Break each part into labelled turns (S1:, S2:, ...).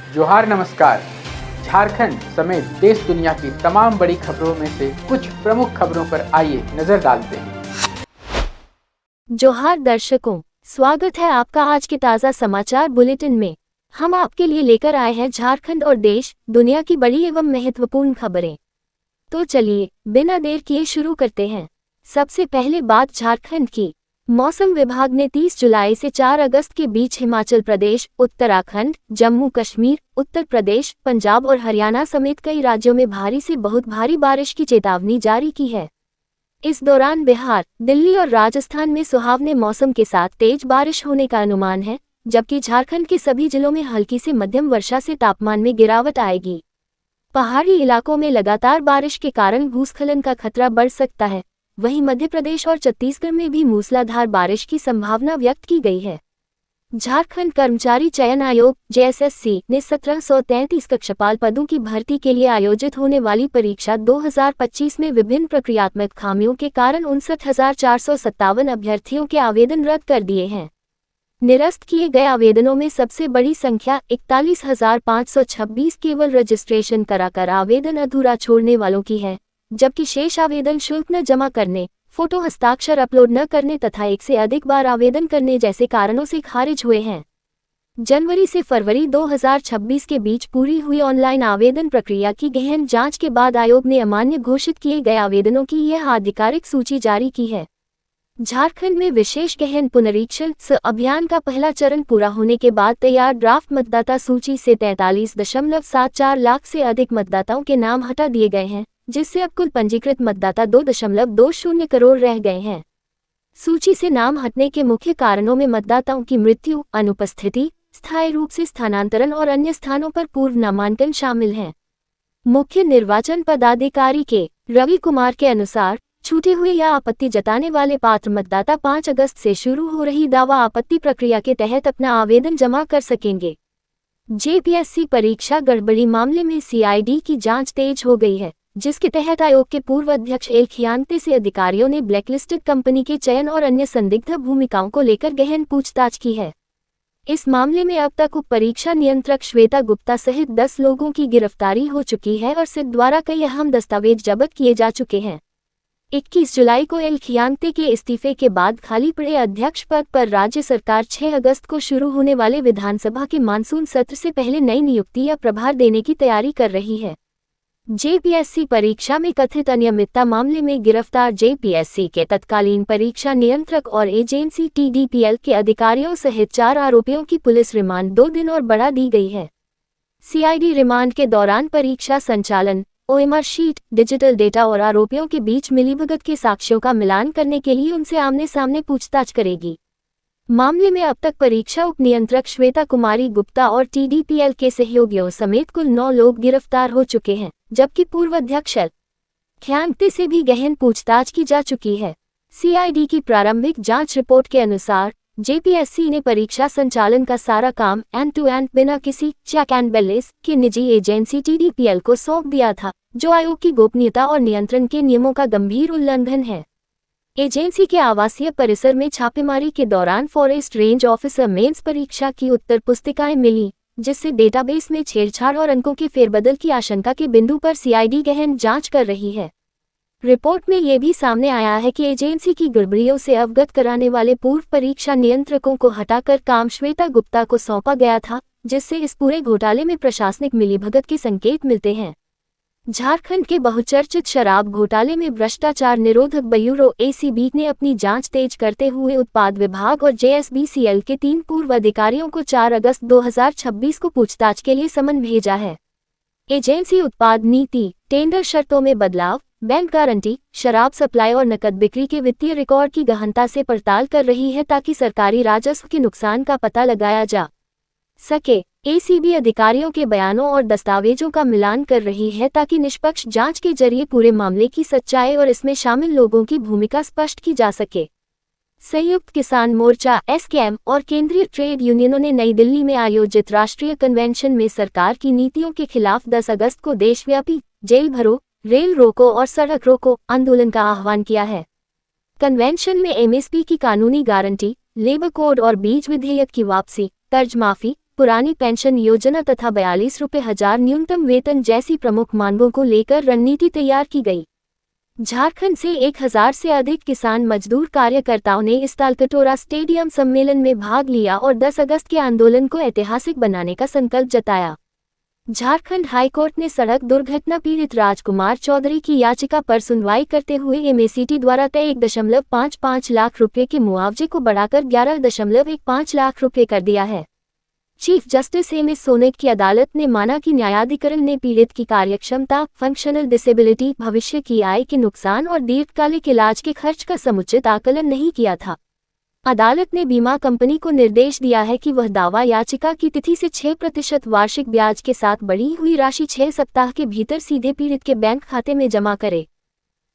S1: जोहार नमस्कार। झारखंड समेत देश दुनिया की तमाम बड़ी खबरों में से कुछ प्रमुख खबरों पर आइए नजर डालते हैं।
S2: जोहार दर्शकों, स्वागत है आपका आज के ताज़ा समाचार बुलेटिन में। हम आपके लिए लेकर आए हैं झारखंड और देश दुनिया की बड़ी एवं महत्वपूर्ण खबरें। तो चलिए बिना देर किए शुरू करते हैं। सबसे पहले बात झारखंड की। मौसम विभाग ने 30 जुलाई से 4 अगस्त के बीच हिमाचल प्रदेश, उत्तराखंड, जम्मू कश्मीर, उत्तर प्रदेश, पंजाब और हरियाणा समेत कई राज्यों में भारी से बहुत भारी बारिश की चेतावनी जारी की है। इस दौरान बिहार, दिल्ली और राजस्थान में सुहावने मौसम के साथ तेज बारिश होने का अनुमान है, जबकि झारखंड के सभी जिलों में हल्की से मध्यम वर्षा से तापमान में गिरावट आएगी। पहाड़ी इलाकों में लगातार बारिश के कारण भूस्खलन का खतरा बढ़ सकता है। वहीं मध्य प्रदेश और छत्तीसगढ़ में भी मूसलाधार बारिश की संभावना व्यक्त की गई है। झारखंड कर्मचारी चयन आयोग (जेएसएससी) ने 1733 कक्षपाल पदों की भर्ती के लिए आयोजित होने वाली परीक्षा 2025 में विभिन्न प्रक्रियात्मक खामियों के कारण 59,457 अभ्यर्थियों के आवेदन रद्द कर दिए हैं। निरस्त किए गए आवेदनों में सबसे बड़ी संख्या 41,526 केवल रजिस्ट्रेशन कराकर आवेदन अधूरा छोड़ने वालों की है, जबकि शेष आवेदन शुल्क न जमा करने, फोटो हस्ताक्षर अपलोड न करने तथा एक से अधिक बार आवेदन करने जैसे कारणों से खारिज हुए हैं। जनवरी से फरवरी 2026 के बीच पूरी हुई ऑनलाइन आवेदन प्रक्रिया की गहन जांच के बाद आयोग ने अमान्य घोषित किए गए आवेदनों की यह आधिकारिक सूची जारी की है। झारखंड में विशेष गहन पुनरीक्षण अभियान का पहला चरण पूरा होने के बाद तैयार ड्राफ्ट मतदाता सूची से 43.74 लाख से अधिक मतदाताओं के नाम हटा दिए गए हैं, जिससे अब कुल पंजीकृत मतदाता 2.20 करोड़ रह गए हैं। सूची से नाम हटने के मुख्य कारणों में मतदाताओं की मृत्यु, अनुपस्थिति, स्थायी रूप से स्थानांतरण और अन्य स्थानों पर पूर्व नामांकन शामिल हैं। मुख्य निर्वाचन पदाधिकारी के रवि कुमार के अनुसार छूटे हुए या आपत्ति जताने वाले पात्र मतदाता 5 अगस्त से शुरू हो रही दावा आपत्ति प्रक्रिया के तहत अपना आवेदन जमा कर सकेंगे। जेपीएससी परीक्षा गड़बड़ी मामले में सीआईडी की जांच तेज हो गई है, जिसके तहत आयोग के पूर्व अध्यक्ष एल खियांग्ते से अधिकारियों ने ब्लैकलिस्टेड कंपनी के चयन और अन्य संदिग्ध भूमिकाओं को लेकर गहन पूछताछ की है। इस मामले में अब तक उप परीक्षा नियंत्रक श्वेता गुप्ता सहित 10 लोगों की गिरफ्तारी हो चुकी है और सिट द्वारा कई अहम दस्तावेज जब्त किए जा चुके हैं। 21 जुलाई को एल खियांग्ते के इस्तीफे के बाद खाली पड़े अध्यक्ष पद पर राज्य सरकार 6 अगस्त को शुरू होने वाले विधानसभा के मानसून सत्र से पहले नई नियुक्ति या प्रभार देने की तैयारी कर रही है। जेपीएससी परीक्षा में कथित अनियमितता मामले में गिरफ्तार जेपीएससी के तत्कालीन परीक्षा नियंत्रक और एजेंसी टीडीपीएल के अधिकारियों सहित 4 आरोपियों की पुलिस रिमांड 2 दिन और बढ़ा दी गई है। सीआईडी रिमांड के दौरान परीक्षा संचालन, ओएमआर शीट, डिजिटल डेटा और आरोपियों के बीच मिलीभगत के साक्ष्यों का मिलान करने के लिए उनसे आमने सामने पूछताछ करेगी। मामले में अब तक परीक्षा उप नियंत्रक श्वेता कुमारी गुप्ता और टीडीपीएल के सहयोगियों समेत कुल 9 लोग गिरफ्तार हो चुके हैं, जबकि पूर्व अध्यक्ष एल खियांग्ते से भी गहन पूछताछ की जा चुकी है। सीआईडी की प्रारंभिक जांच रिपोर्ट के अनुसार जेपीएससी ने परीक्षा संचालन का सारा काम एंड टू एंड बिना किसी चेक एंड बैलेंस के निजी एजेंसी टीडीपीएल को सौंप दिया था, जो आयोग की गोपनीयता और नियंत्रण के नियमों का गंभीर उल्लंघन है। एजेंसी के आवासीय परिसर में छापेमारी के दौरान फॉरेस्ट रेंज ऑफिसर मेंस परीक्षा की उत्तर पुस्तिकाएं मिली, जिससे डेटाबेस में छेड़छाड़ और अंकों के फेरबदल की आशंका के बिंदु पर सीआईडी गहन जांच कर रही है। रिपोर्ट में यह भी सामने आया है कि एजेंसी की गड़बड़ियों से अवगत कराने वाले पूर्व परीक्षा नियंत्रकों को हटाकर काम श्वेता गुप्ता को सौंपा गया था, जिससे इस पूरे घोटाले में प्रशासनिक मिलीभगत के संकेत मिलते हैं। झारखंड के बहुचर्चित शराब घोटाले में भ्रष्टाचार निरोधक ब्यूरो एसीबी ने अपनी जांच तेज करते हुए उत्पाद विभाग और जेएसबीसीएल के 3 पूर्व अधिकारियों को 4 अगस्त 2026 को पूछताछ के लिए समन भेजा है। एजेंसी उत्पाद नीति, टेंडर शर्तों में बदलाव, बैंक गारंटी, शराब सप्लाई और नकद बिक्री के वित्तीय रिकॉर्ड की गहनता से पड़ताल कर रही है ताकि सरकारी राजस्व के नुकसान का पता लगाया जा सके। एसीबी अधिकारियों के बयानों और दस्तावेजों का मिलान कर रही है ताकि निष्पक्ष जांच के जरिए पूरे मामले की सच्चाई और इसमें शामिल लोगों की भूमिका स्पष्ट की जा सके। संयुक्त किसान मोर्चा एसकेएम और केंद्रीय ट्रेड यूनियनों ने नई दिल्ली में आयोजित राष्ट्रीय कन्वेंशन में सरकार की नीतियों के खिलाफ 10 अगस्त को देशव्यापी जेल भरो, रेल रोको और सड़क रोको आंदोलन का आह्वान किया है। कन्वेंशन में एमएसपी की कानूनी गारंटी, लेबर कोड और बीज विधेयक की वापसी, कर्ज माफी, पुरानी पेंशन योजना तथा 42 रुपये हजार न्यूनतम वेतन जैसी प्रमुख मांगों को लेकर रणनीति तैयार की गई। झारखंड से 1000 से अधिक किसान मजदूर कार्यकर्ताओं ने इस तालकटोरा स्टेडियम सम्मेलन में भाग लिया और 10 अगस्त के आंदोलन को ऐतिहासिक बनाने का संकल्प जताया। झारखंड हाईकोर्ट ने सड़क दुर्घटना पीड़ित राजकुमार चौधरी की याचिका पर सुनवाई करते हुए एमएसीटी द्वारा तय 1.55 लाख रुपये के मुआवजे को बढ़ाकर 11.15 लाख रुपये कर दिया है। Chief justice MS. सोनेक की अदालत ने माना कि न्यायाधिकरण ने पीड़ित की कार्यक्षमता, फंक्शनल डिसेबिलिटी, भविष्य की आय के नुकसान और दीर्घकालिक इलाज के खर्च का समुचित आकलन नहीं किया था। अदालत ने बीमा कंपनी को निर्देश दिया है कि वह दावा याचिका की तिथि से 6% वार्षिक ब्याज के साथ बढ़ी हुई राशि 6 सप्ताह के भीतर सीधे पीड़ित के बैंक खाते में जमा करे।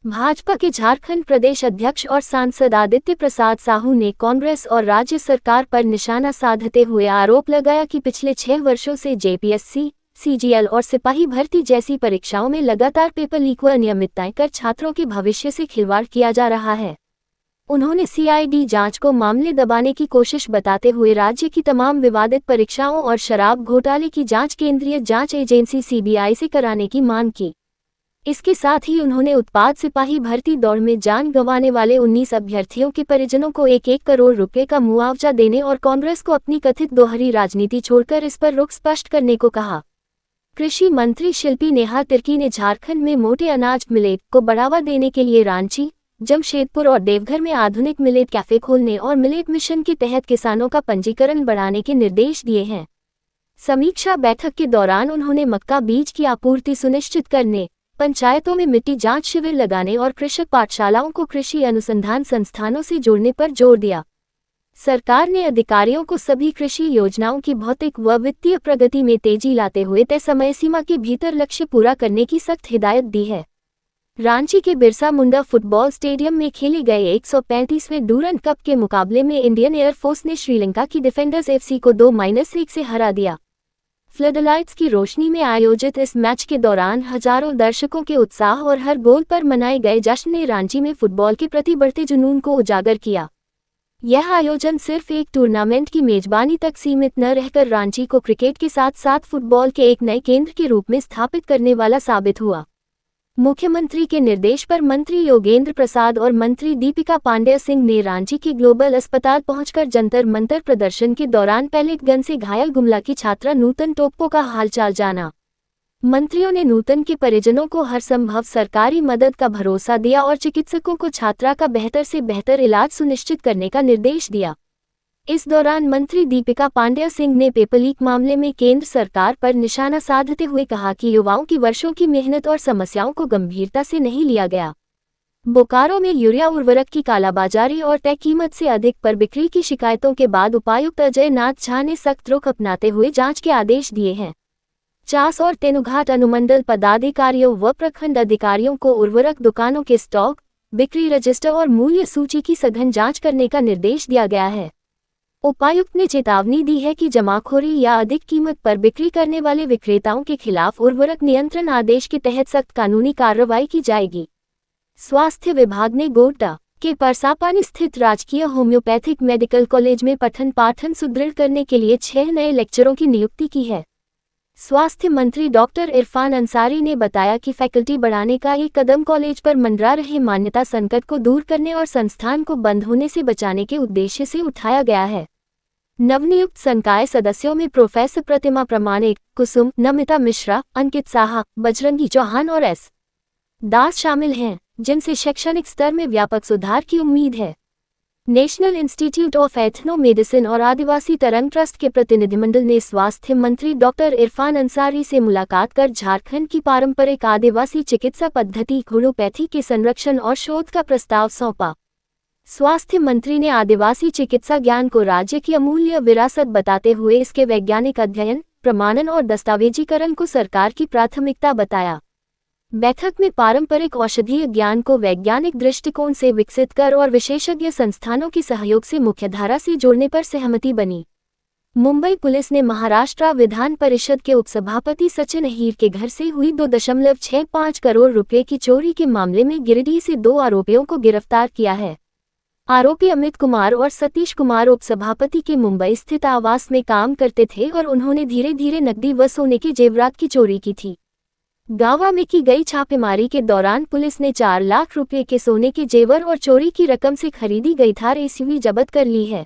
S2: भाजपा के झारखंड प्रदेश अध्यक्ष और सांसद आदित्य प्रसाद साहू ने कांग्रेस और राज्य सरकार पर निशाना साधते हुए आरोप लगाया कि पिछले 6 वर्षों से जेपीएससी, सीजीएल और सिपाही भर्ती जैसी परीक्षाओं में लगातार पेपर लीक व अनियमितताएं कर छात्रों के भविष्य से खिलवाड़ किया जा रहा है। उन्होंने सीआईडी जांच को मामले दबाने की कोशिश बताते हुए राज्य की तमाम विवादित परीक्षाओं और शराब घोटाले की जांच केंद्रीय जांच एजेंसी सीबीआई से कराने की मांग की। इसके साथ ही उन्होंने उत्पाद सिपाही भर्ती दौड़ में जान गंवाने वाले 19 अभ्यर्थियों के परिजनों को 1-1 करोड़ रुपए का मुआवजा देने और कांग्रेस को अपनी कथित दोहरी राजनीति छोड़कर इस पर रुख स्पष्ट करने को कहा। कृषि मंत्री शिल्पी नेहा तिर्की ने झारखंड में मोटे अनाज मिलेट को बढ़ावा देने के लिए रांची, जमशेदपुर और देवघर में आधुनिक मिलेट कैफे खोलने और मिलेट मिशन के तहत किसानों का पंजीकरण बढ़ाने के निर्देश दिए हैं। समीक्षा बैठक के दौरान उन्होंने मक्का बीज की आपूर्ति सुनिश्चित करने, पंचायतों में मिट्टी जांच शिविर लगाने और कृषक पाठशालाओं को कृषि अनुसंधान संस्थानों से जोड़ने पर जोर दिया। सरकार ने अधिकारियों को सभी कृषि योजनाओं की भौतिक व वित्तीय प्रगति में तेजी लाते हुए तय समय सीमा के भीतर लक्ष्य पूरा करने की सख्त हिदायत दी है। रांची के बिरसा मुंडा फुटबॉल स्टेडियम में खेले गए 135वें डूरंड कप के मुकाबले में इंडियन एयरफोर्स ने श्रीलंका की डिफेंडर्स एफसी को 2-1 से हरा दिया। फ्लडलाइट्स की रोशनी में आयोजित इस मैच के दौरान हजारों दर्शकों के उत्साह और हर गोल पर मनाए गए जश्न ने रांची में फुटबॉल के प्रति बढ़ते जुनून को उजागर किया। यह आयोजन सिर्फ एक टूर्नामेंट की मेजबानी तक सीमित न रहकर रांची को क्रिकेट के साथ साथ फुटबॉल के एक नए केंद्र के रूप में स्थापित करने वाला साबित हुआ। मुख्यमंत्री के निर्देश पर मंत्री योगेंद्र प्रसाद और मंत्री दीपिका पांडेय सिंह ने रांची के ग्लोबल अस्पताल पहुंचकर जंतर मंतर प्रदर्शन के दौरान पैलेट गन से घायल गुमला की छात्रा नूतन टोप्पो का हालचाल जाना। मंत्रियों ने नूतन के परिजनों को हर संभव सरकारी मदद का भरोसा दिया और चिकित्सकों को छात्रा का बेहतर से बेहतर इलाज सुनिश्चित करने का निर्देश दिया। इस दौरान मंत्री दीपिका पांडेय सिंह ने पेपर लीक मामले में केंद्र सरकार पर निशाना साधते हुए कहा कि युवाओं की वर्षों की मेहनत और समस्याओं को गंभीरता से नहीं लिया गया। बोकारो में यूरिया उर्वरक की कालाबाजारी और तय कीमत से अधिक पर बिक्री की शिकायतों के बाद उपायुक्त अजय नाथ झा ने सख्त रुख अपनाते हुए जांच के आदेश दिए हैं। चास और तेनुघाट अनुमंडल पदाधिकारियों व प्रखंड अधिकारियों को उर्वरक दुकानों के स्टॉक, बिक्री रजिस्टर और मूल्य सूची की सघन जांच करने का निर्देश दिया गया है। उपायुक्त ने चेतावनी दी है कि जमाखोरी या अधिक कीमत पर बिक्री करने वाले विक्रेताओं के खिलाफ उर्वरक नियंत्रण आदेश के तहत सख्त कानूनी कार्रवाई की जाएगी। स्वास्थ्य विभाग ने गोड्डा के परसापानी स्थित राजकीय होम्योपैथिक मेडिकल कॉलेज में पठन पाठन सुदृढ़ करने के लिए 6 नए लेक्चरों की नियुक्ति की है। स्वास्थ्य मंत्री डॉक्टर इरफान अंसारी ने बताया कि फैकल्टी बढ़ाने का ये कदम कॉलेज पर मंडरा रहे मान्यता संकट को दूर करने और संस्थान को बंद होने से बचाने के उद्देश्य से उठाया गया है। नवनियुक्त संकाय सदस्यों में प्रोफेसर प्रतिमा प्रमाणिक, कुसुम, नमिता मिश्रा, अंकित साहा, बजरंगी चौहान और एस. दास शामिल हैं, जिनसे शैक्षणिक स्तर में व्यापक सुधार की उम्मीद है। National institute of ethno medicine और आदिवासी तरंग ट्रस्ट के प्रतिनिधिमंडल ने स्वास्थ्य मंत्री डॉक्टर इरफान अंसारी से मुलाकात कर झारखंड की पारंपरिक आदिवासी चिकित्सा पद्धति होम्योपैथी के संरक्षण और शोध का प्रस्ताव सौंपा। स्वास्थ्य मंत्री ने आदिवासी चिकित्सा ज्ञान को राज्य की अमूल्य विरासत बताते हुए इसके वैज्ञानिक अध्ययन, प्रमाणन और दस्तावेजीकरण को सरकार की प्राथमिकता बताया। बैठक में पारंपरिक औषधीय ज्ञान को वैज्ञानिक दृष्टिकोण से विकसित कर और विशेषज्ञ संस्थानों के सहयोग से मुख्यधारा से जोड़ने पर सहमति बनी। मुंबई पुलिस ने महाराष्ट्र विधान परिषद के उपसभापति सचिन अहीर के घर से हुई 2.65 करोड़ रुपए की चोरी के मामले में गिरिडीह से 2 आरोपियों को गिरफ्तार किया है। आरोपी अमित कुमार और सतीश कुमार उपसभापति के मुंबई स्थित आवास में काम करते थे और उन्होंने धीरे धीरे नकदी व सोने के जेवरात की चोरी की थी। गांवा में की गई छापेमारी के दौरान पुलिस ने 4 लाख रुपए के सोने के जेवर और चोरी की रकम से खरीदी गई थार एसयूवी जब्त कर ली है।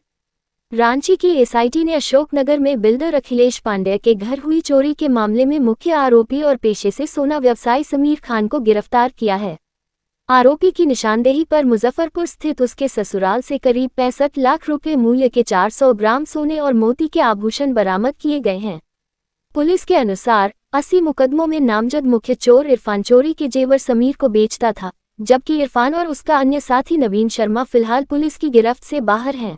S2: रांची की एसआईटी ने अशोकनगर में बिल्डर अखिलेश पांडेय के घर हुई चोरी के मामले में मुख्य आरोपी और पेशे से सोना व्यवसायी समीर खान को गिरफ्तार किया है। आरोपी की निशानदेही पर मुजफ्फरपुर स्थित उसके ससुराल से करीब 65 लाख रुपए मूल्य के 400 ग्राम सोने और मोती के आभूषण बरामद किए गए हैं। पुलिस के अनुसार 80 मुकदमों में नामजद मुख्य चोर इरफान चोरी के जेवर समीर को बेचता था, जबकि इरफान और उसका अन्य साथी नवीन शर्मा फिलहाल पुलिस की गिरफ्त से बाहर हैं।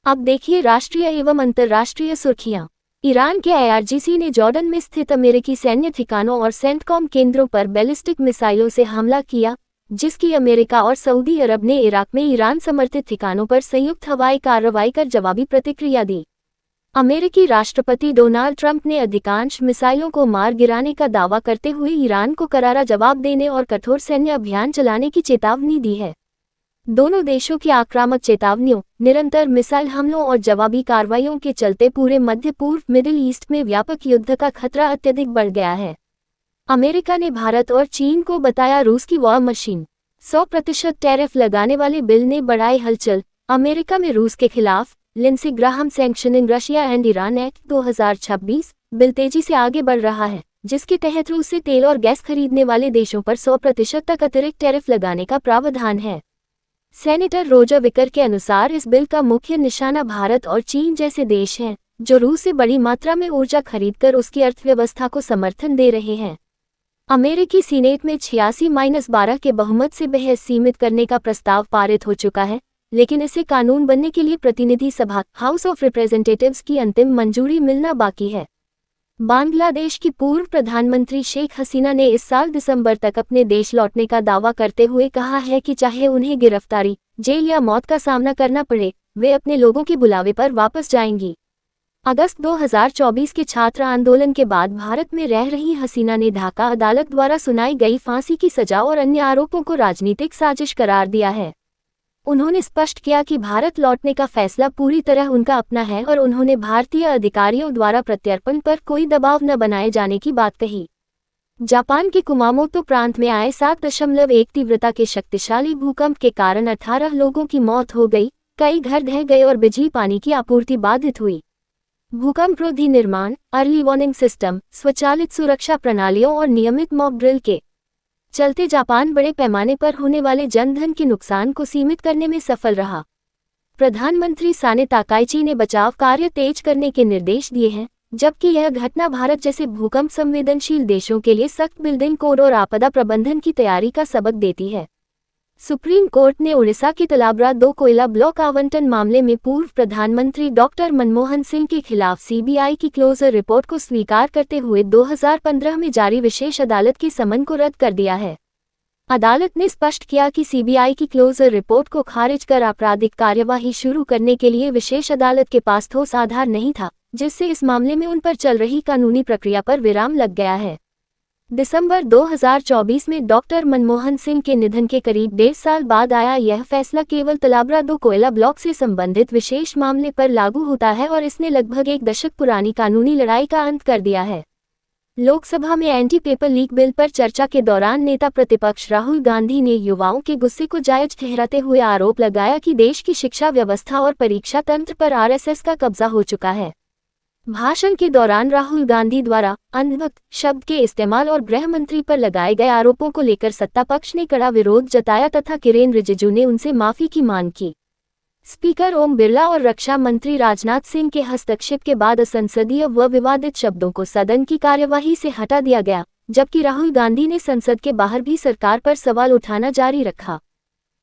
S2: अब देखिए राष्ट्रीय एवं अंतर्राष्ट्रीय सुर्खियां। ईरान के आईआरजीसी ने जॉर्डन में स्थित अमेरिकी सैन्य ठिकानों और सेंटकॉम केंद्रों पर बैलिस्टिक मिसाइलों से हमला किया, जिसकी अमेरिका और सऊदी अरब ने इराक में ईरान समर्थित ठिकानों पर संयुक्त हवाई कार्रवाई कर जवाबी प्रतिक्रिया दी। अमेरिकी राष्ट्रपति डोनाल्ड ट्रंप ने अधिकांश मिसाइलों को मार गिराने का दावा करते हुए ईरान को करारा जवाब देने और कठोर सैन्य अभियान चलाने की चेतावनी दी है। दोनों देशों की आक्रामक चेतावनियों, निरंतर मिसाइल हमलों और जवाबी कार्रवाइयों के चलते पूरे मध्य पूर्व मिडिल ईस्ट में व्यापक युद्ध का खतरा अत्यधिक बढ़ गया है। अमेरिका ने भारत और चीन को बताया रूस की वॉर मशीन। 100% टैरिफ लगाने वाले बिल ने बढ़ाई हलचल। अमेरिका में रूस के खिलाफ Lindsey Graham sanctioning Russia and Iran act 2026 bill तेजी से आगे बढ़ रहा है, जिसके तहत रूस से तेल और गैस खरीदने वाले देशों पर 100% तक अतिरिक्त टैरिफ लगाने का प्रावधान है। सेनेटर रोजर विकर के अनुसार इस बिल का मुख्य निशाना भारत और चीन जैसे देश हैं, जो रूस से बड़ी मात्रा में ऊर्जा खरीदकर उसकी अर्थव्यवस्था को समर्थन दे रहे हैं। अमेरिकी सीनेट में 86-12 के बहुमत से बहस सीमित करने का प्रस्ताव पारित हो चुका है, लेकिन इसे कानून बनने के लिए प्रतिनिधि सभा हाउस ऑफ रिप्रेजेंटेटिव्स की अंतिम मंजूरी मिलना बाकी है। बांग्लादेश की पूर्व प्रधानमंत्री शेख हसीना ने इस साल दिसंबर तक अपने देश लौटने का दावा करते हुए कहा है कि चाहे उन्हें गिरफ्तारी, जेल या मौत का सामना करना पड़े, वे अपने लोगों के बुलावे पर वापस जाएंगी। अगस्त 2024 के छात्र आंदोलन के बाद भारत में रह रही हसीना ने ढाका अदालत द्वारा सुनाई गई फांसी की सजा और अन्य आरोपों को राजनीतिक साजिश करार दिया है। उन्होंने स्पष्ट किया कि भारत लौटने का फैसला पूरी तरह उनका अपना है और उन्होंने भारतीय अधिकारियों द्वारा प्रत्यर्पण पर कोई दबाव न बनाए जाने की बात कही। जापान के कुमामोतो प्रांत में आए 7.1 तीव्रता के शक्तिशाली भूकंप के कारण 18 लोगों की मौत हो गई, कई घर ढह गए और बिजली पानी की आपूर्ति बाधित हुई। भूकंप रोधी निर्माण, अर्ली वार्निंग सिस्टम, स्वचालित सुरक्षा प्रणालियों और नियमित मॉक ड्रिल के चलते जापान बड़े पैमाने पर होने वाले जनधन के नुकसान को सीमित करने में सफल रहा। प्रधानमंत्री साने ताकाइची ने बचाव कार्य तेज करने के निर्देश दिए हैं, जबकि यह घटना भारत जैसे भूकंप संवेदनशील देशों के लिए सख्त बिल्डिंग कोड और आपदा प्रबंधन की तैयारी का सबक देती है। सुप्रीम कोर्ट ने उड़ीसा के तलाबरा 2 कोयला ब्लॉक आवंटन मामले में पूर्व प्रधानमंत्री डॉक्टर मनमोहन सिंह के खिलाफ सीबीआई की क्लोजर रिपोर्ट को स्वीकार करते हुए 2015 में जारी विशेष अदालत के समन को रद्द कर दिया है। अदालत ने स्पष्ट किया कि सीबीआई की क्लोजर रिपोर्ट को खारिज कर आपराधिक कार्यवाही शुरू करने के लिए विशेष अदालत के पास ठोस आधार नहीं था, जिससे इस मामले में उन पर चल रही कानूनी प्रक्रिया पर विराम लग गया है। दिसंबर 2024 में डॉक्टर मनमोहन सिंह के निधन के करीब 1.5 साल बाद आया यह फैसला केवल तलाबरा 2 कोयला ब्लॉक से संबंधित विशेष मामले पर लागू होता है और इसने लगभग 1 दशक पुरानी कानूनी लड़ाई का अंत कर दिया है। लोकसभा में एंटी पेपर लीक बिल पर चर्चा के दौरान नेता प्रतिपक्ष राहुल गांधी ने युवाओं के गुस्से को जायज ठहराते हुए आरोप लगाया कि देश की शिक्षा व्यवस्था और परीक्षा तंत्र पर आरएसएस का कब्जा हो चुका है। भाषण के दौरान राहुल गांधी द्वारा अंधभक्त शब्द के इस्तेमाल और गृह मंत्री पर लगाए गए आरोपों को लेकर सत्ता पक्ष ने कड़ा विरोध जताया तथा किरेन रिजिजू ने उनसे माफी की मांग की। स्पीकर ओम बिरला और रक्षा मंत्री राजनाथ सिंह के हस्तक्षेप के बाद असंसदीय व विवादित शब्दों को सदन की कार्यवाही से हटा दिया गया, जबकि राहुल गांधी ने संसद के बाहर भी सरकार पर सवाल उठाना जारी रखा।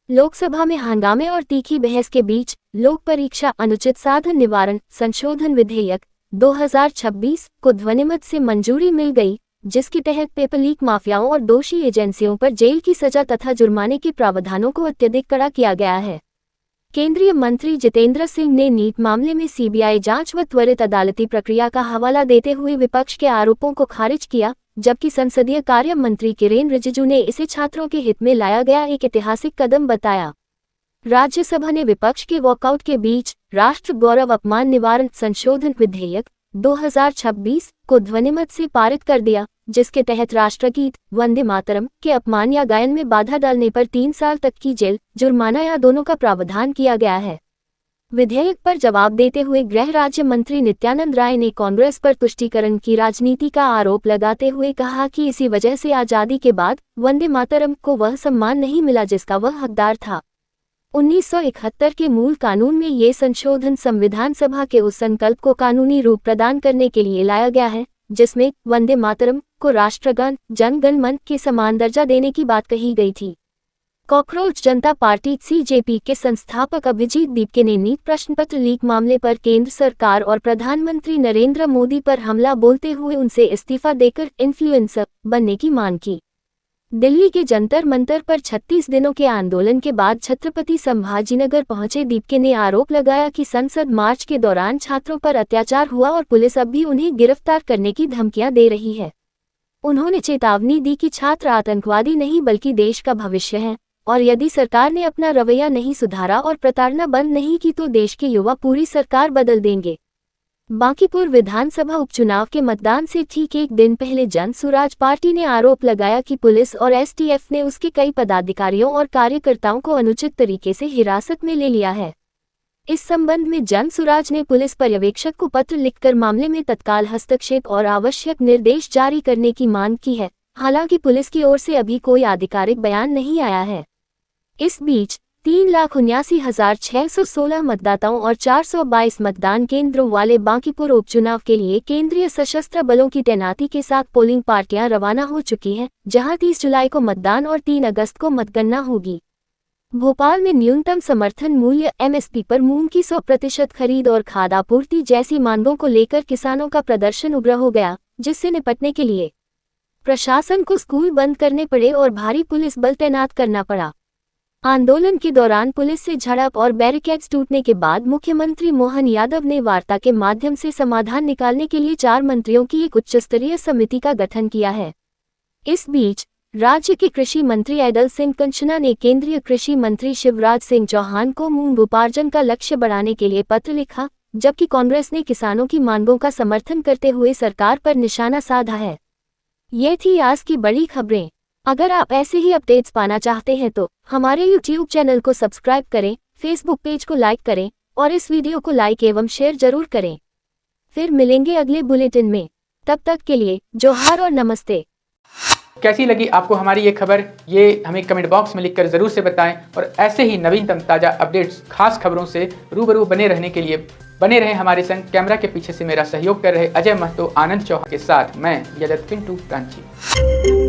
S2: लोकसभा में हंगामे और तीखी बहस के बीच लोक परीक्षा अनुचित साधन निवारण संशोधन विधेयक 2026 को ध्वनिमत से मंजूरी मिल गई, जिसके तहत पेपर लीक माफियाओं और दोषी एजेंसियों पर जेल की सजा तथा जुर्माने के प्रावधानों को अत्यधिक कड़ा किया गया है। केंद्रीय मंत्री जितेंद्र सिंह ने नीट मामले में सीबीआई जांच व त्वरित अदालती प्रक्रिया का हवाला देते हुए विपक्ष के आरोपों को खारिज किया, जबकि संसदीय कार्य मंत्री किरेन रिजिजू ने इसे छात्रों के हित में लाया गया एक ऐतिहासिक कदम बताया। राज्यसभा ने विपक्ष के वॉकआउट के बीच राष्ट्र गौरव अपमान निवारण संशोधन विधेयक 2026 को ध्वनिमत से पारित कर दिया, जिसके तहत राष्ट्रगीत वंदे मातरम के अपमान या गायन में बाधा डालने पर 3 साल तक की जेल, जुर्माना या दोनों का प्रावधान किया गया है। विधेयक पर जवाब देते हुए गृह राज्य मंत्री नित्यानंद राय ने कांग्रेस पर तुष्टीकरण की राजनीति का आरोप लगाते हुए कहा कि इसी वजह से आजादी के बाद वंदे मातरम को वह सम्मान नहीं मिला जिसका वह हकदार था। 1971 के मूल कानून में ये संशोधन संविधान सभा के उस संकल्प को कानूनी रूप प्रदान करने के लिए लाया गया है, जिसमें वंदे मातरम को राष्ट्रगान जन गण मन के समान दर्जा देने की बात कही गई थी। कॉकरोच जनता पार्टी (सीजेपी) के संस्थापक अभिजीत दीपके ने नीट प्रश्नपत्र लीक मामले पर केंद्र सरकार और प्रधानमंत्री नरेंद्र मोदी पर हमला बोलते हुए उनसे इस्तीफा देकर इन्फ्लुएंसर बनने की मांग की। दिल्ली के जंतर मंतर पर 36 दिनों के आंदोलन के बाद छत्रपति संभाजीनगर पहुंचे दीपके ने आरोप लगाया कि संसद मार्च के दौरान छात्रों पर अत्याचार हुआ और पुलिस अब भी उन्हें गिरफ्तार करने की धमकियां दे रही है। उन्होंने चेतावनी दी कि छात्र आतंकवादी नहीं बल्कि देश का भविष्य हैं, और यदि सरकार ने अपना रवैया नहीं सुधारा और प्रताड़ना बंद नहीं की तो देश के युवा पूरी सरकार बदल देंगे। बांकीपुर विधानसभा उपचुनाव के मतदान से ठीक एक दिन पहले जन सुराज पार्टी ने आरोप लगाया कि पुलिस और एसटीएफ ने उसके कई पदाधिकारियों और कार्यकर्ताओं को अनुचित तरीके से हिरासत में ले लिया है। इस संबंध में जन सुराज ने पुलिस पर्यवेक्षक को पत्र लिखकर मामले में तत्काल हस्तक्षेप और आवश्यक निर्देश जारी करने की मांग की है। हालांकि पुलिस की ओर से अभी कोई आधिकारिक बयान नहीं आया है। इस बीच 3,79,616 मतदाताओं और 422 मतदान केंद्रों वाले बांकीपुर उपचुनाव के लिए केंद्रीय सशस्त्र बलों की तैनाती के साथ पोलिंग पार्टियां रवाना हो चुकी हैं, जहां 30 जुलाई को मतदान और 3 अगस्त को मतगणना होगी। भोपाल में न्यूनतम समर्थन मूल्य (एमएसपी) पर मूंग की 100% खरीद और खाद आपूर्ति जैसी मांगों को लेकर किसानों का प्रदर्शन उग्र हो गया, जिससे निपटने के लिए प्रशासन को स्कूल बंद करने पड़े और भारी पुलिस बल तैनात करना पड़ा। आंदोलन के दौरान पुलिस से झड़प और बैरिकेड्स टूटने के बाद मुख्यमंत्री मोहन यादव ने वार्ता के माध्यम से समाधान निकालने के लिए 4 मंत्रियों की एक उच्चस्तरीय समिति का गठन किया है। इस बीच राज्य के कृषि मंत्री ऐदल सिंह कंचना ने केंद्रीय कृषि मंत्री शिवराज सिंह चौहान को मूंग उपार्जन का लक्ष्य बढ़ाने के लिए पत्र लिखा, जबकि कांग्रेस ने किसानों की मांगों का समर्थन करते हुए सरकार पर निशाना साधा है। ये थी आज की बड़ी खबरें। अगर आप ऐसे ही अपडेट्स पाना चाहते हैं तो हमारे YouTube चैनल को सब्सक्राइब करें, Facebook पेज को लाइक करें और इस वीडियो को लाइक एवं शेयर जरूर करें। फिर मिलेंगे अगले बुलेटिन में। तब तक के लिए जोहार और नमस्ते।
S1: कैसी लगी आपको हमारी ये खबर, ये हमें कमेंट बॉक्स में लिखकर ज़रूर से बताएं और ऐसे ही नवीनतम ताज़ा अपडेट्स, खास खबरों से रूबरू बने रहने के लिए बने रहें हमारे संग। कैमरा के पीछे से मेरा सहयोग कर रहे अजय महतो, आनंद चौहान के साथ मैं यजत पिंटू रांची।